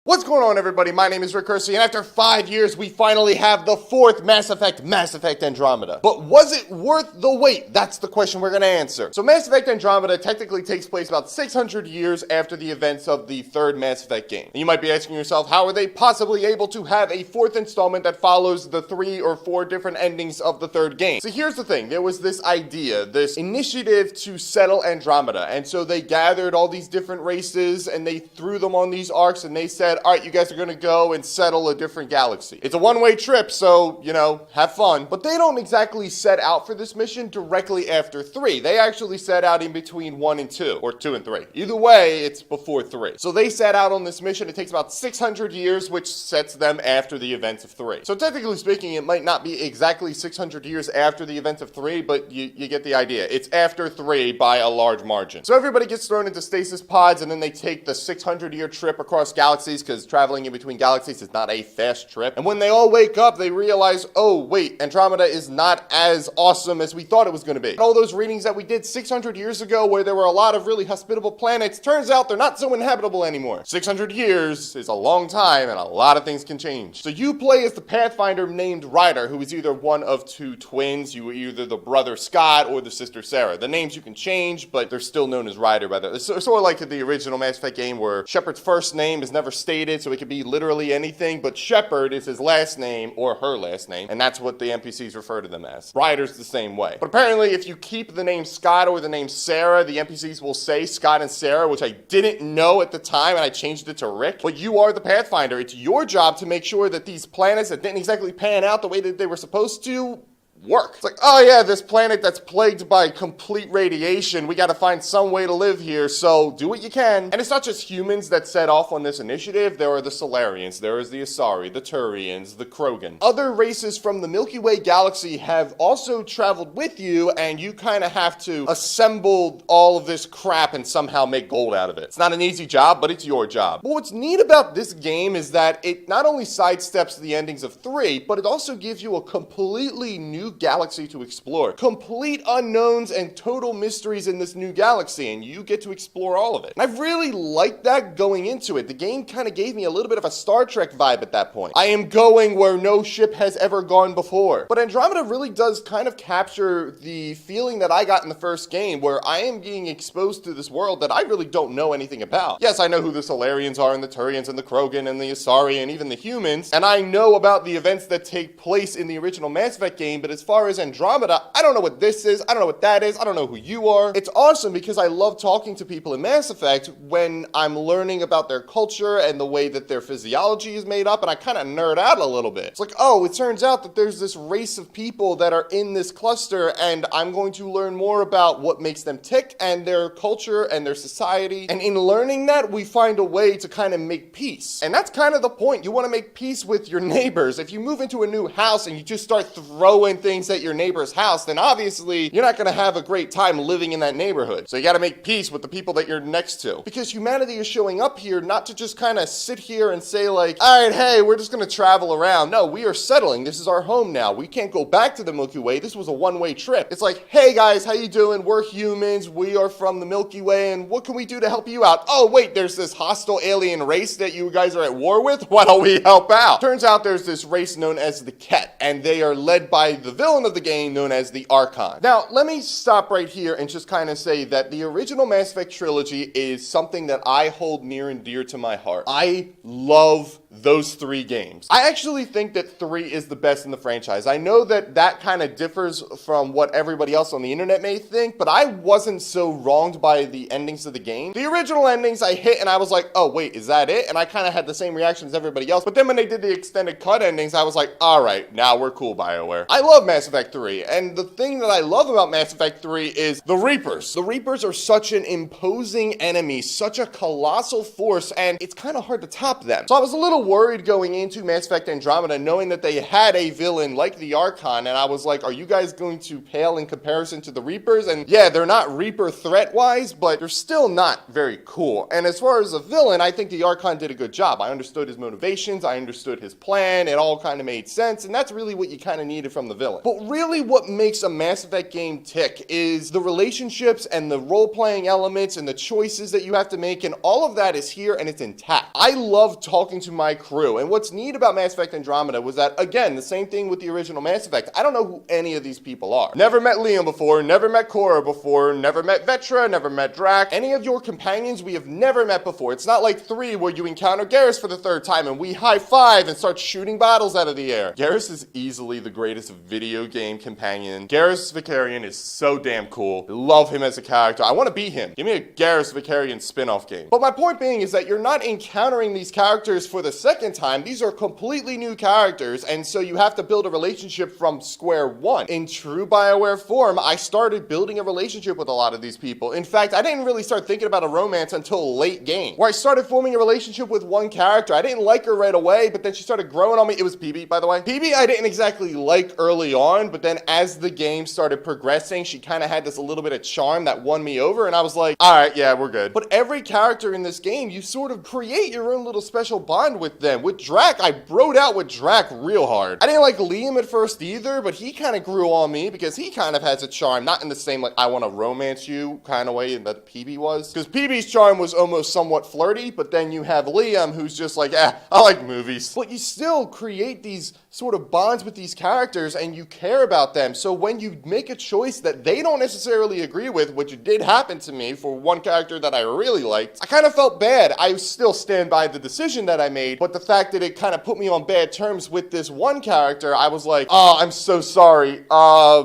What's going on, everybody? My name is Curci, and after 5 years, we finally have the fourth Mass Effect Andromeda. But was it worth the wait? That's the question we're going to answer. So Mass Effect Andromeda technically takes place about 600 years after the events of the third Mass Effect game. And you might be asking yourself, how are they possibly able to have a fourth installment that follows the 3 or 4 different endings of the third game? So here's the thing. There was this idea, this initiative to settle Andromeda. And so they gathered all these different races and they threw them on these arcs and they said, all right, you guys are going to go and settle a different galaxy. It's a one-way trip, so, have fun. But they don't exactly set out for this mission directly after 3. They actually set out in between 1 and 2, or 2 and 3. Either way, it's before 3. So they set out on this mission. It takes about 600 years, which sets them after the events of 3. So technically speaking, it might not be exactly 600 years after the events of 3, but you get the idea. It's after 3 by a large margin. So everybody gets thrown into stasis pods, and then they take the 600-year trip across galaxies, because traveling in between galaxies is not a fast trip. And when they all wake up, they realize, oh, wait, Andromeda is not as awesome as we thought it was going to be. And all those readings that we did 600 years ago where there were a lot of really hospitable planets, turns out they're not so inhabitable anymore. 600 years is a long time, and a lot of things can change. So you play as the Pathfinder named Ryder, who is either one of 2 twins. You are either the brother Scott or the sister Sarah. The names you can change, but they're still known as Ryder. It's sort of like the original Mass Effect game where Shepard's first name is never stated, so it could be literally anything, but Shepard is his last name or her last name, and that's what the NPCs refer to them as. Ryder's the same way. But apparently, if you keep the name Scott or the name Sarah, the NPCs will say Scott and Sarah, which I didn't know at the time, and I changed it to Rick. But you are the Pathfinder. It's your job to make sure that these planets that didn't exactly pan out the way that they were supposed to work. It's like, oh yeah, this planet that's plagued by complete radiation, we got to find some way to live here, so do what you can. And it's not just humans that set off on this initiative. There are the Solarians, there is the Asari, the Turians, the Krogan. Other races from the Milky Way galaxy have also traveled with you, and you kind of have to assemble all of this crap and somehow make gold out of it. It's not an easy job, but it's your job. But what's neat about this game is that it not only sidesteps the endings of 3, but it also gives you a completely new galaxy to explore. Complete unknowns and total mysteries in this new galaxy, and you get to explore all of it. And I've really liked that going into it. The game kind of gave me a little bit of a Star Trek vibe at that point. I am going where no ship has ever gone before. But Andromeda really does kind of capture the feeling that I got in the first game, where I am being exposed to this world that I really don't know anything about. Yes, I know who the Solarians are, and the Turians, and the Krogan, and the Asari, and even the humans, and I know about the events that take place in the original Mass Effect game, but as far as Andromeda, I don't know what this is, I don't know what that is, I don't know who you are. It's awesome because I love talking to people in Mass Effect when I'm learning about their culture and the way that their physiology is made up, and I kind of nerd out a little bit. It's like, oh, it turns out that there's this race of people that are in this cluster, and I'm going to learn more about what makes them tick and their culture and their society. And in learning that, we find a way to kind of make peace. And that's kind of the point. You want to make peace with your neighbors. If you move into a new house and you just start throwing things at your neighbor's house, then obviously you're not going to have a great time living in that neighborhood. So you got to make peace with the people that you're next to. Because humanity is showing up here not to just kind of sit here and say like, all right, hey, we're just going to travel around. No, we are settling. This is our home now. We can't go back to the Milky Way. This was a one-way trip. It's like, hey guys, how you doing? We're humans. We are from the Milky Way, and what can we do to help you out? Oh wait, there's this hostile alien race that you guys are at war with? Why don't we help out? Turns out there's this race known as the Ket, and they are led by the villain of the game known as the Archon. Now, let me stop right here and just kind of say that the original Mass Effect trilogy is something that I hold near and dear to my heart. I love those 3 games. I actually think that 3 is the best in the franchise. I know that that kind of differs from what everybody else on the internet may think, but I wasn't so wronged by the endings of the game. The original endings I hit and I was like, oh wait, is that it? And I kind of had the same reaction as everybody else. But then when they did the extended cut endings, I was like, all right, now we're cool, BioWare. I love Mass Effect 3, and the thing that I love about Mass Effect 3 is the Reapers. The Reapers are such an imposing enemy, such a colossal force, and it's kind of hard to top them. So I was a little little worried going into Mass Effect Andromeda, knowing that they had a villain like the Archon, and I was like, are you guys going to pale in comparison to the Reapers? And yeah, they're not Reaper threat-wise, but they're still not very cool. And as far as a villain, I think the Archon did a good job. I understood his motivations, I understood his plan, it all kind of made sense, and that's really what you kind of needed from the villain. But really what makes a Mass Effect game tick is the relationships and the role-playing elements and the choices that you have to make, and all of that is here and it's intact. I love talking to my crew, and what's neat about Mass Effect Andromeda was that, again, the same thing with the original Mass Effect. I don't know who any of these people are. Never met Liam before, never met Cora before, never met Vetra, never met Drac. Any of your companions we have never met before. It's not like 3 where you encounter Garrus for the 3rd time and we high-five and start shooting bottles out of the air. Garrus is easily the greatest video game companion. Garrus Vicarian is so damn cool. I love him as a character. I want to be him. Give me a Garrus Vicarian spin-off game. But my point being is that you're not encountering these characters for the 2nd time. These are completely new characters, and so you have to build a relationship from square one. In true BioWare form, I started building a relationship with a lot of these people. In fact, I didn't really start thinking about a romance until late game, where I started forming a relationship with one character. I didn't like her right away, but then she started growing on me. It was PB, by the way. PB I didn't exactly like early on, but then as the game started progressing, she kind of had this a little bit of charm that won me over, and I was like, all right, yeah, we're good. But every character in this game, you sort of create your own little special bond with them. With Drac, I broed out with Drac real hard. I didn't like Liam at first either, but he kind of grew on me because he kind of has a charm, not in the same like I want to romance you kind of way that PB was. Because PB's charm was almost somewhat flirty, but then you have Liam who's just like, I like movies. But you still create these sort of bonds with these characters and you care about them. So when you make a choice that they don't necessarily agree with, which did happen to me for one character that I really liked, I kind of felt bad. I still stand by the decision that I made, but the fact that it kind of put me on bad terms with this one character, I was like, oh, I'm so sorry.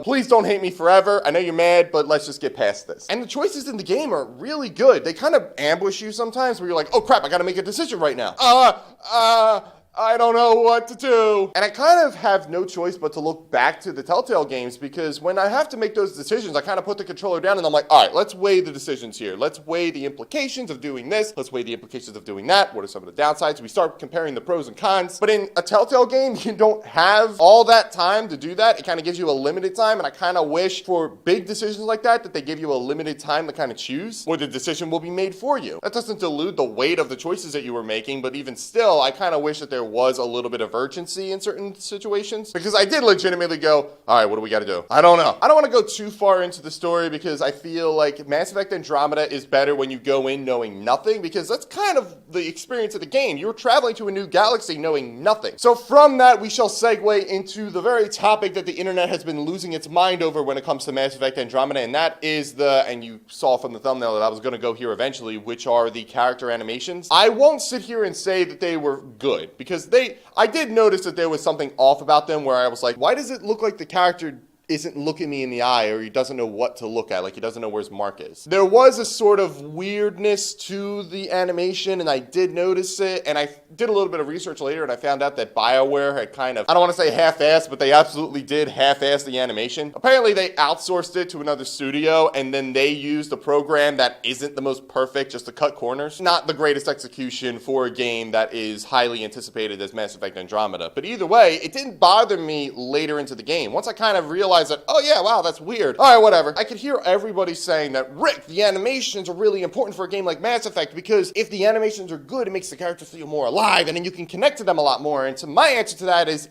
Please don't hate me forever. I know you're mad, but let's just get past this. And the choices in the game are really good. They kind of ambush you sometimes where you're like, oh crap, I gotta make a decision right now. I don't know what to do. And I kind of have no choice but to look back to the Telltale games, because when I have to make those decisions, I kind of put the controller down and I'm like, all right, let's weigh the decisions here. Let's weigh the implications of doing this. Let's weigh the implications of doing that. What are some of the downsides? We start comparing the pros and cons. But in a Telltale game, you don't have all that time to do that. It kind of gives you a limited time. And I kind of wish for big decisions like that they give you a limited time to kind of choose, or the decision will be made for you. That doesn't dilute the weight of the choices that you were making, but even still, I kind of wish that there was a little bit of urgency in certain situations, because I did legitimately go, all right, what do we got to do? I don't know. I don't want to go too far into the story because I feel like Mass Effect Andromeda is better when you go in knowing nothing, because that's kind of the experience of the game. You're traveling to a new galaxy knowing nothing. So from that, we shall segue into the very topic that the internet has been losing its mind over when it comes to Mass Effect Andromeda, and that is and you saw from the thumbnail that I was going to go here eventually, which are the character animations. I won't sit here and say that they were good, because I did notice that there was something off about them where I was like, why does it look like the character isn't looking me in the eye, or he doesn't know what to look at, like he doesn't know where his mark is? There was a sort of weirdness to the animation, and I did notice it, and I did a little bit of research later, and I found out that BioWare had kind of, I don't want to say half-assed, but they absolutely did half-ass the animation. Apparently they outsourced it to another studio, and then they used a program that isn't the most perfect just to cut corners. Not the greatest execution for a game that is highly anticipated as Mass Effect Andromeda. But either way, it didn't bother me later into the game. Once I kind of realized that, oh yeah, wow, that's weird. All right, whatever. I could hear everybody saying that, Rick, the animations are really important for a game like Mass Effect, because if the animations are good, it makes the characters feel more alive, and then you can connect to them a lot more. And so my answer to that is,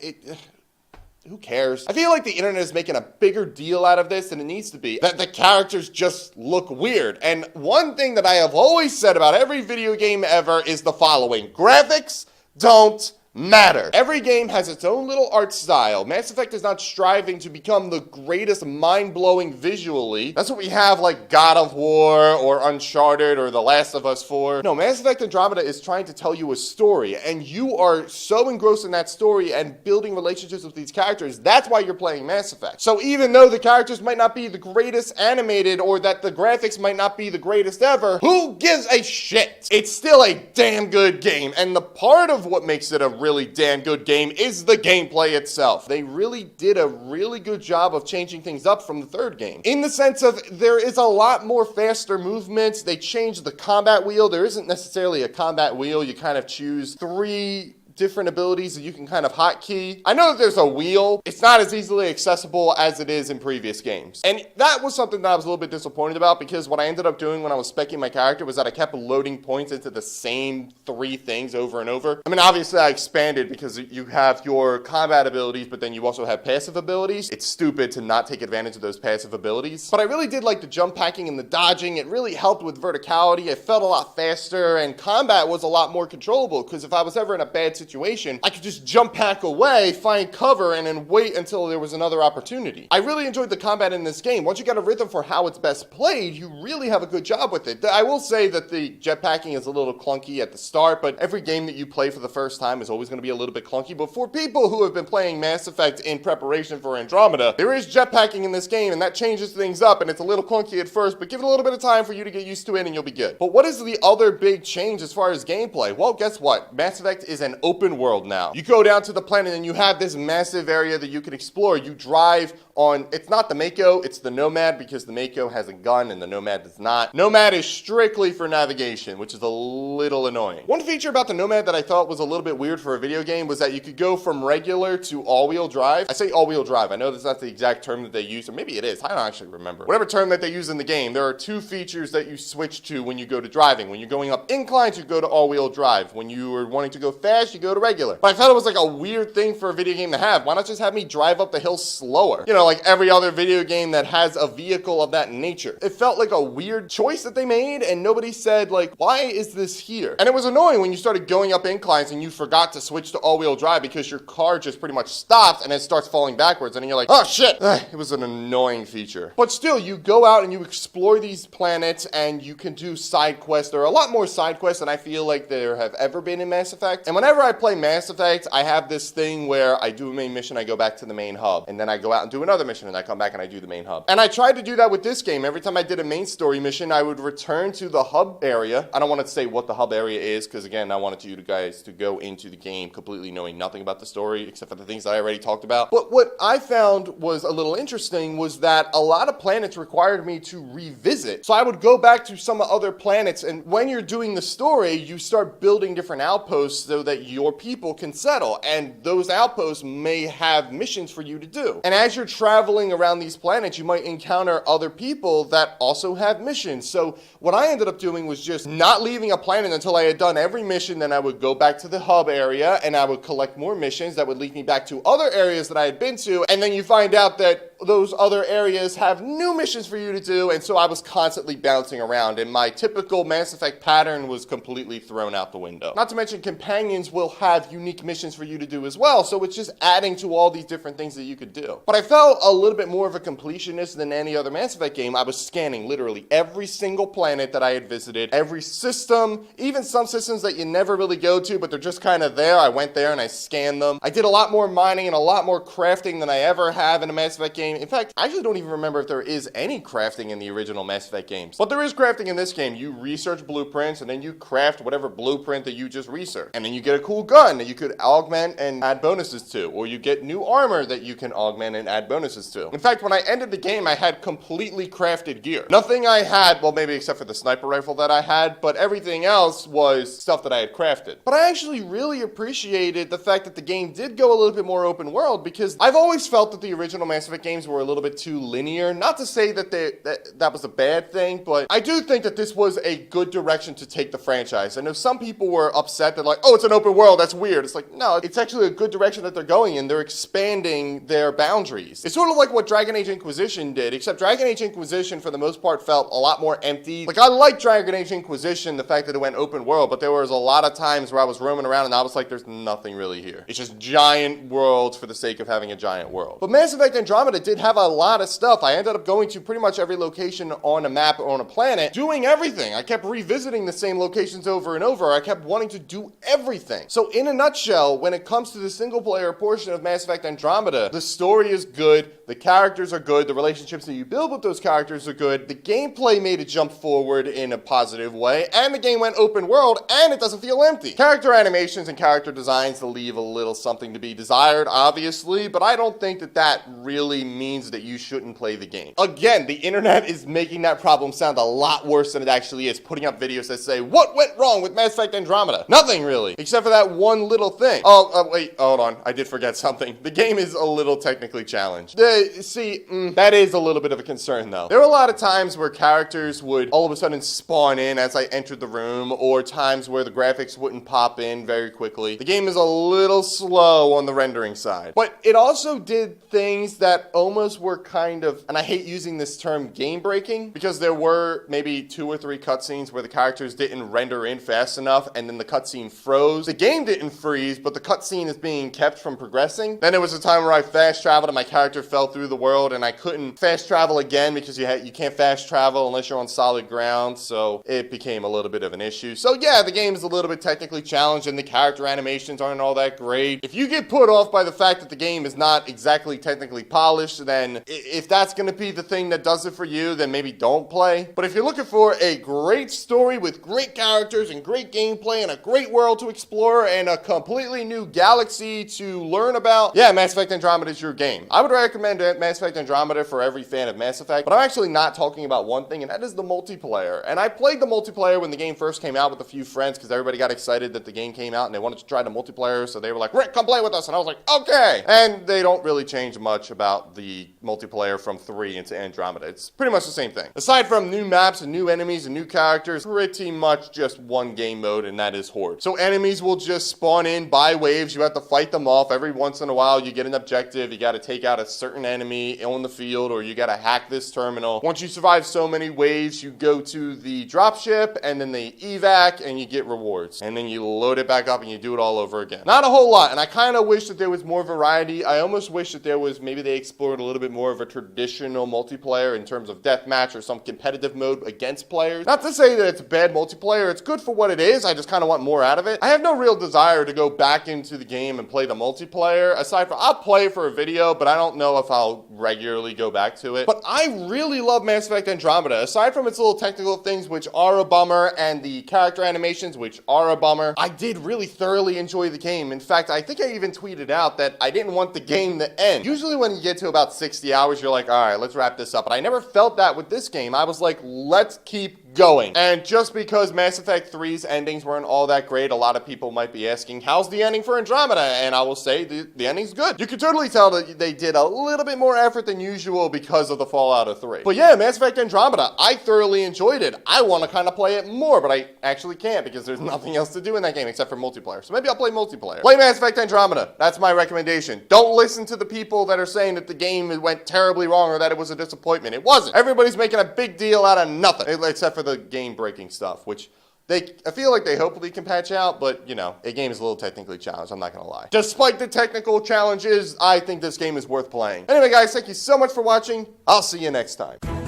who cares? I feel like the internet is making a bigger deal out of this than it needs to be, that the characters just look weird. And one thing that I have always said about every video game ever is the following: graphics don't matter. Every game has its own little art style. Mass Effect is not striving to become the greatest, mind-blowing visually. That's what we have like God of War or Uncharted or The Last of Us 4. No, Mass Effect Andromeda is trying to tell you a story, and you are so engrossed in that story and building relationships with these characters. That's why you're playing Mass Effect. So even though the characters might not be the greatest animated, or that the graphics might not be the greatest ever, who gives a shit? It's still a damn good game, and the part of what makes it a really damn good game is the gameplay itself. They really did a really good job of changing things up from the third game, in the sense of there is a lot more faster movements. They changed the combat wheel. There isn't necessarily a combat wheel. You kind of choose 3 different abilities that you can kind of hotkey. I know that there's a wheel. It's not as easily accessible as it is in previous games. And that was something that I was a little bit disappointed about, because what I ended up doing when I was speccing my character was that I kept loading points into the same 3 things over and over. I mean, obviously I expanded because you have your combat abilities, but then you also have passive abilities. It's stupid to not take advantage of those passive abilities. But I really did like the jump packing and the dodging. It really helped with verticality. It felt a lot faster, and combat was a lot more controllable, because if I was ever in a bad situation, I could just jump pack away, find cover, and then wait until there was another opportunity. I really enjoyed the combat in this game. Once you get a rhythm for how it's best played, you really have a good job with it. I will say that the jetpacking is a little clunky at the start, but every game that you play for the first time is always going to be a little bit clunky. But for people who have been playing Mass Effect in preparation for Andromeda, there is jetpacking in this game, and that changes things up, and it's a little clunky at first, but give it a little bit of time for you to get used to it and you'll be good. But what is the other big change as far as gameplay? Well, guess what? Mass Effect is an open world now. You go down to the planet and you have this massive area that you can explore. You drive on, it's not the Mako, it's the Nomad, because the Mako has a gun and the Nomad does not. Nomad is strictly for navigation, which is a little annoying. One feature about the Nomad that I thought was a little bit weird for a video game was that you could go from regular to all-wheel drive. I say all-wheel drive. I know that's not the exact term that they use, or maybe it is. I don't actually remember. Whatever term that they use in the game, there are 2 features that you switch to when you go to driving. When you're going up inclines, you go to all-wheel drive. When you are wanting to go fast, you go to regular. But I thought it was like a weird thing for a video game to have. Why not just have me drive up the hill slower? You know, like every other video game that has a vehicle of that nature. It felt like a weird choice that they made, and nobody said, like, why is this here? And it was annoying when you started going up inclines and you forgot to switch to all-wheel drive because your car just pretty much stops and it starts falling backwards, and then you're like, oh shit! It was an annoying feature. But still, you go out and you explore these planets and you can do side quests. There are a lot more side quests than I feel like there have ever been in Mass Effect. And whenever I play Mass Effect, I have this thing where I do a main mission, I go back to the main hub, and then I go out and do another mission, and I come back and I do the main hub. And I tried to do that with this game. Every time I did a main story mission, I would return to the hub area. I don't want to say what the hub area is, because again, I wanted you guys to go into the game completely knowing nothing about the story, except for the things that I already talked about. But what I found was a little interesting was that a lot of planets required me to revisit. So I would go back to some other planets, and when you're doing the story, you start building different outposts so that your people can settle, and those outposts may have missions for you to do. And as you're traveling around these planets, you might encounter other people that also have missions. So what I ended up doing was just not leaving a planet until I had done every mission. Then I would go back to the hub area and I would collect more missions that would lead me back to other areas that I had been to, and then you find out that those other areas have new missions for you to do, and so I was constantly bouncing around, and my typical Mass Effect pattern was completely thrown out the window. Not to mention, companions will have unique missions for you to do as well, so it's just adding to all these different things that you could do. But I felt a little bit more of a completionist than any other Mass Effect game. I was scanning literally every single planet that I had visited, every system, even some systems that you never really go to, but they're just kind of there. I went there and I scanned them. I did a lot more mining and a lot more crafting than I ever have in a Mass Effect game. In fact, I actually don't even remember if there is any crafting in the original Mass Effect games. But there is crafting in this game. You research blueprints and then you craft whatever blueprint that you just researched. And then you get a cool gun that you could augment and add bonuses to. Or you get new armor that you can augment and add bonuses to. In fact, when I ended the game, I had completely crafted gear. Nothing I had, well, maybe except for the sniper rifle that I had, but everything else was stuff that I had crafted. But I actually really appreciated the fact that the game did go a little bit more open world, because I've always felt that the original Mass Effect games were a little bit too linear. Not to say that that was a bad thing, but I do think that this was a good direction to take the franchise. I know some people were upset that, like, oh, it's an open world, that's weird. It's like, no, it's actually a good direction that they're going in. They're expanding their boundaries. It's sort of like what Dragon Age Inquisition did, except Dragon Age Inquisition for the most part felt a lot more empty. Like, I like Dragon Age Inquisition, the fact that it went open world, but there was a lot of times where I was roaming around and I was like, there's nothing really here. It's just giant worlds for the sake of having a giant world. But Mass Effect Andromeda did have a lot of stuff. I ended up going to pretty much every location on a map or on a planet, doing everything. I kept revisiting the same locations over and over. I kept wanting to do everything. So in a nutshell, when it comes to the single player portion of Mass Effect Andromeda, the story is good, the characters are good, the relationships that you build with those characters are good, the gameplay made it jump forward in a positive way, and the game went open world, and it doesn't feel empty. Character animations and character designs leave a little something to be desired, obviously, but I don't think that that really means that you shouldn't play the game. Again, the internet is making that problem sound a lot worse than it actually is, putting up videos that say, what went wrong with Mass Effect Andromeda? Nothing really, except for that that one little thing. Oh, wait, hold on. I did forget something. The game is a little technically challenged. That is a little bit of a concern, though. There were a lot of times where characters would all of a sudden spawn in as I entered the room, or times where the graphics wouldn't pop in very quickly. The game is a little slow on the rendering side. But it also did things that almost were kind of, and I hate using this term, game-breaking, because there were maybe 2 or 3 cutscenes where the characters didn't render in fast enough, and then the cutscene froze. The game didn't freeze, but the cutscene is being kept from progressing. Then there was a time where I fast traveled and my character fell through the world, and I couldn't fast travel again because you can't fast travel unless you're on solid ground, so it became a little bit of an issue. So yeah, the game is a little bit technically challenged, and the character animations aren't all that great. If you get put off by the fact that the game is not exactly technically polished, then if that's going to be the thing that does it for you, then maybe don't play. But if you're looking for a great story with great characters and great gameplay and a great world to explore and a completely new galaxy to learn about, yeah, Mass Effect Andromeda is your game. I would recommend Mass Effect Andromeda for every fan of Mass Effect, but I'm actually not talking about one thing, and that is the multiplayer. And I played the multiplayer when the game first came out with a few friends because everybody got excited that the game came out and they wanted to try the multiplayer, so they were like, Rick, come play with us, and I was like, okay. And they don't really change much about the multiplayer from 3 into Andromeda. It's pretty much the same thing. Aside from new maps and new enemies and new characters, pretty much just one game mode, and that is Horde. So enemies will just spawn in by waves. You have to fight them off. Every once in a while, you get an objective. You got to take out a certain enemy on the field, or you got to hack this terminal. Once you survive so many waves, you go to the dropship, and then the evac, and you get rewards. And then you load it back up, and you do it all over again. Not a whole lot, and I kind of wish that there was more variety. I almost wish that there was, maybe they explored a little bit more of a traditional multiplayer in terms of deathmatch or some competitive mode against players. Not to say that it's bad multiplayer. It's good for what it is. I just kind of want more out of it. I have no real desire to go back into the game and play the multiplayer. Aside from, I'll play for a video, but I don't know if I'll regularly go back to it. But I really love Mass Effect Andromeda. Aside from its little technical things, which are a bummer, and the character animations, which are a bummer, I did really thoroughly enjoy the game. In fact, I think I even tweeted out that I didn't want the game to end. Usually when you get to about 60 hours, you're like, all right, let's wrap this up. But I never felt that with this game. I was like, let's keep going. And just because Mass Effect 3's endings weren't all that great, a lot of people might be asking, how's the ending for Andromeda? And I will say the ending's good. You can totally tell that they did a little bit more effort than usual because of the fallout of 3. But yeah, Mass Effect Andromeda, I thoroughly enjoyed it. I want to kind of play it more, but I actually can't because there's nothing else to do in that game except for multiplayer. So maybe I'll play multiplayer. Play Mass Effect Andromeda. That's my recommendation. Don't listen to the people that are saying that the game went terribly wrong or that it was a disappointment. It wasn't. Everybody's making a big deal out of nothing, except for the game-breaking stuff, which I feel like they hopefully can patch out, but, you know, a game is a little technically challenged, I'm not gonna lie. Despite the technical challenges, I think this game is worth playing. Anyway, guys, thank you so much for watching. I'll see you next time.